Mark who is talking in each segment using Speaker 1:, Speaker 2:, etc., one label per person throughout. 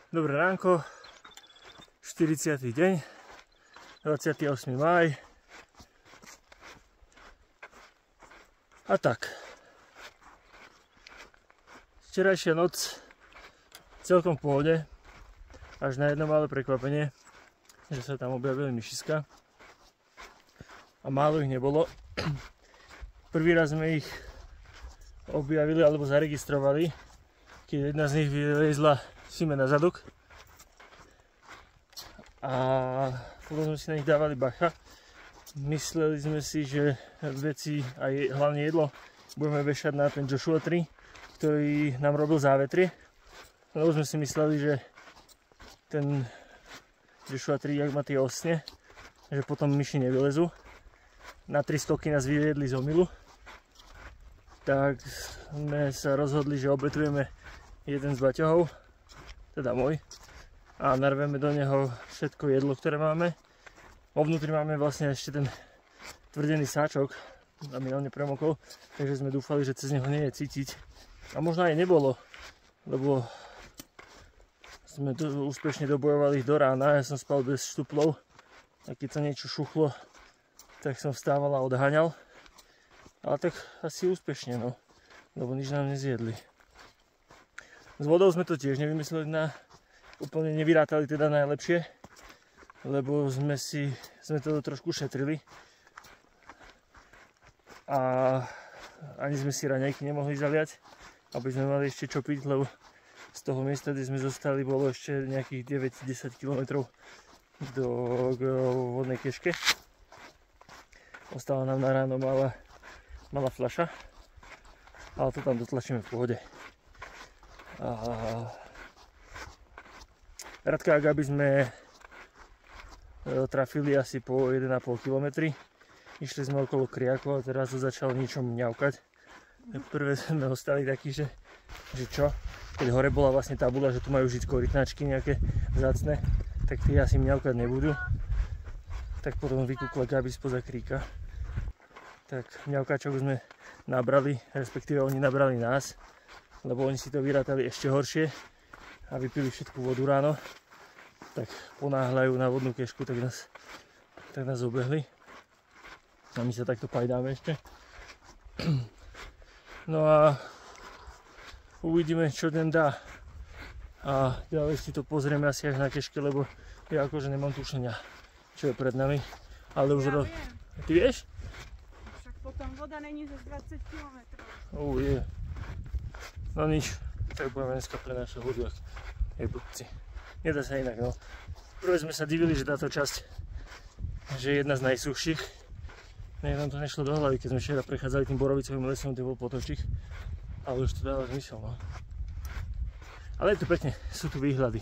Speaker 1: Dobré ránko, 40. deň, 28. máj. A tak. Včerajšia noc celkom v pohode, až na jedno malé prekvapenie, že sa tam objavili myšiska. A málo ich nebolo. Prvý raz sme ich objavili alebo zaregistrovali, keď jedna z nich vyliezla Sime na zadok. A potom sme si na nich dávali bacha. Mysleli sme si, že veci a hlavne jedlo budeme vešať na ten Joshua 3, ktorý nám robil závetrie. Lebo sme si mysleli, že ten Joshua 3, jak má tie osne, že potom myši nevylezú. Na 3 skoky nás vyviedli z omylu. Tak sme sa rozhodli, že obetujeme jeden z baťohov, teda môj, a narveme do neho všetko jedlo, ktoré máme. Vo vnútri máme vlastne ešte ten tvrdený sáčok, a mi on nepremokol, takže sme dúfali, že cez neho nie je cítiť. A možno aj nebolo, lebo sme úspešne dobojovali do rána, ja som spal bez štuplov a keď sa niečo šuchlo, tak som vstával a odháňal. Ale tak asi úspešne, no, lebo nič nám nezjedli. S vodou sme to tiež nevymysleli úplne nevyrátali teda najlepšie, lebo sme to trošku šetrili. A ani sme si raňajky nemohli zaliať, aby sme mali ešte čo piť, lebo z toho miesta, kde sme zostali, bolo ešte nejakých 9-10 km k vodnej keške. Ostala nám na ráno malá fľaša, ale to tam dotlačíme v pohode. Radka, aby sme trafili asi po 1,5 km. Išli sme okolo kriakov a teraz to začalo niečo mňaukať. Prvé sme ostali takí, že čo? Keď hore bola vlastne tabuľa, že tu majú žiť korytnačky nejaké vzácne, tak tie asi mňaukať nebudú. Tak potom vykúkla Gabi spoza kríka. Tak mňaukáčov sme nabrali, respektíve oni nabrali nás, lebo oni si to vyrátali ešte horšie a vypili všetku vodu ráno. Tak ponáhľajú na vodnú kešku, tak nás obehli. A my sa takto pajdáme ešte. No a uvidíme, čo den dá. A ďalej si to pozrieme asi až na keške, lebo ja akože nemám tušenia, čo je pred nami. Ale už
Speaker 2: viem.
Speaker 1: Ty vieš?
Speaker 2: Však potom voda není ze 20 km.
Speaker 1: Je. No nič, tak budeme dneska prenášať vodu, jak blbci. Nedá sa inak, no. Prvé sme sa divili, že táto časť, že je jedna z najsuchších. Nám to nešlo do hlavy, keď sme včera prechádzali tým borovicovým lesom, to bol potočík. Ale už to dáva zmysel, no. Ale je to pekne, sú tu výhľady.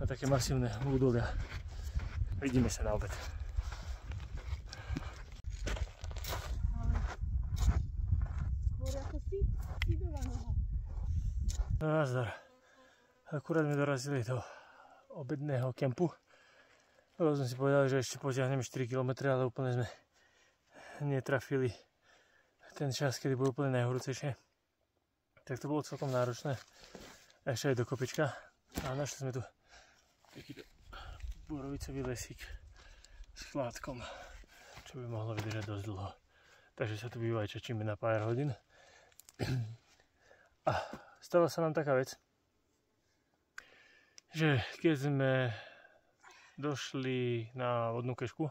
Speaker 1: A také masívne údolia. Vidíme sa na obed. No nazdar. Akurát sme dorazili do obedného kempu. Lebo sme si povedali, že ešte potiahneme 4 km, ale úplne sme netrafili ten čas, kedy bolo úplne najhorúcejšie. Tak to bolo celkom náročné. Ešte aj do kopička. A našli sme tu takýto borovicový lesík s chládkom, čo by mohlo vydržať dosť dlho. Takže sa tu vyvajčačíme na pár hodín. A stala sa nám taká vec, že keď sme došli na vodnú kešku,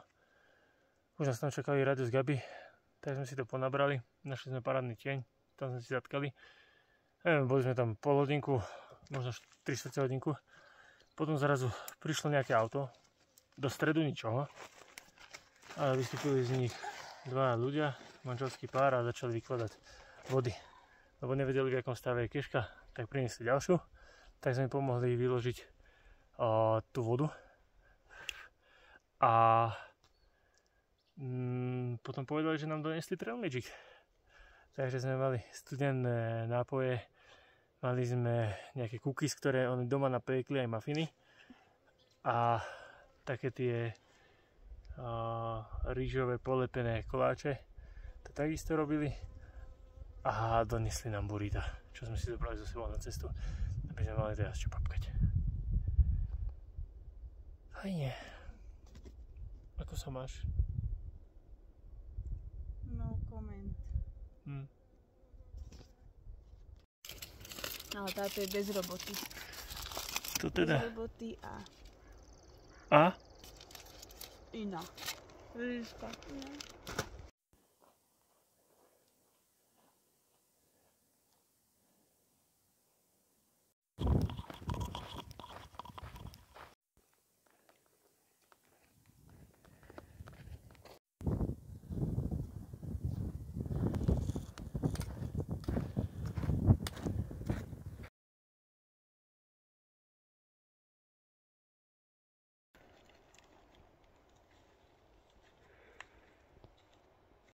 Speaker 1: už nás tam čakali Rado s Gabi, tak sme si to ponabrali, našli sme parádny tieň, tam sme si zatkali. Neviem, boli sme tam pol hodinku, možno 3/4 hodinku. Potom zrazu prišlo nejaké auto, do stredu ničoho, ale vystúpili z nich dva ľudia, manželský pár, a začali vykladať vody. Lebo nevedeli, v akom stave je keška, tak priniesli ďalšiu. Tak sme pomohli vyložiť tú vodu. A potom povedali, že nám donesli trail magic. Takže sme mali studené nápoje, mali sme nejaké cookies, ktoré oni doma napiekli, aj mafiny. A také tie rýžové polepené koláče, to takisto robili. A donesli nám burrita, čo sme si zobrali so sebou na cestu, aby sme mali teraz čo papkať. Fajne. Ako sa máš?
Speaker 2: No comment. Ale táto je bez roboty.
Speaker 1: To teda.
Speaker 2: Bez roboty a
Speaker 1: A?
Speaker 2: iná. Líška.